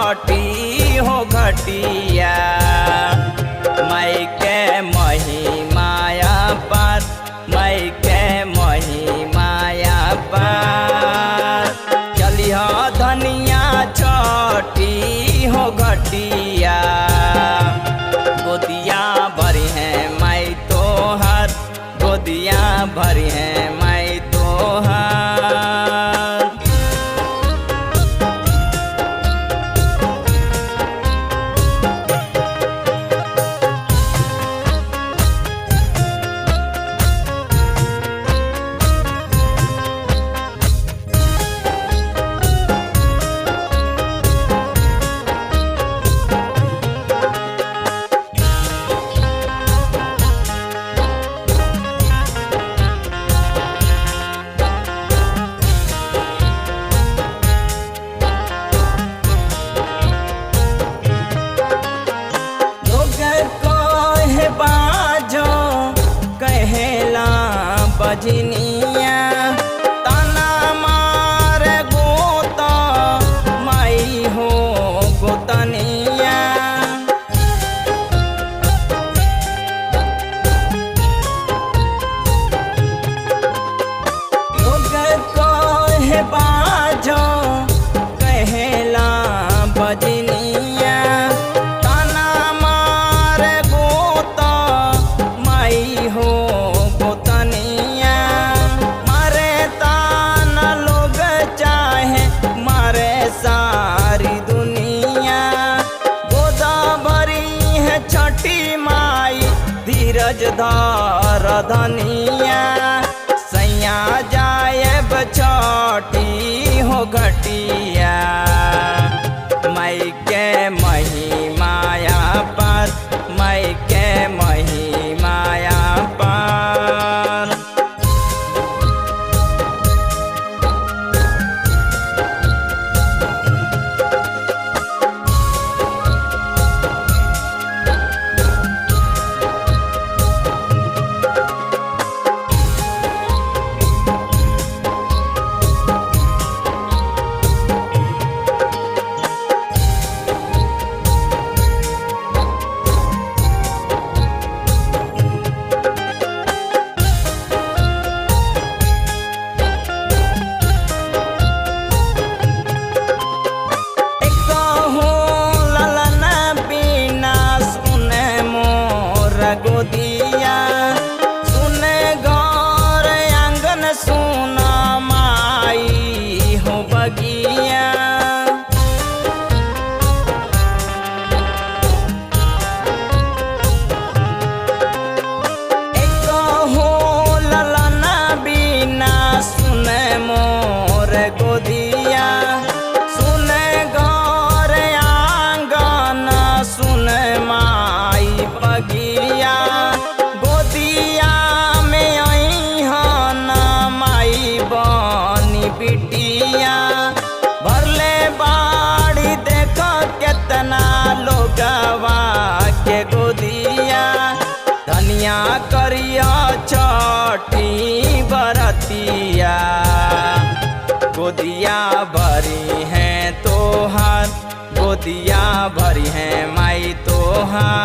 छठी हो घटिया। माई के महिमाया पार, माई के महिमाया पार। चलिह धनिया छठी हो घटिया। गोदिया भरी है माई तोहर, गोदिया भरी है माई तोहर। बजनिया तना मार गोता माई हो गोतनिया। लोग कहे बाजो कहेला बजनिया तना मार गोता माई हो सारी दुनिया। गोदा भरी है छठी माई धीरज धार धनिया। सैया जायब छठी हो घटिया। माई के महिमाया पार, माई के महिमाया पार। गोदिया सुने गौर आंगन सुना माई हो बगिया। एक हो ललना बिना सुने मोर गोदिया। सुने गौर आंगन सुने माई बगिया। गोदिया में आई ना माई बनी बिटिया। भरले बाड़ी देखो कितना लोगवा के गोदिया। धनिया करिया छठी बरतिया। गोदिया भरी है तोहार, गोदिया भरी है माई तोहार।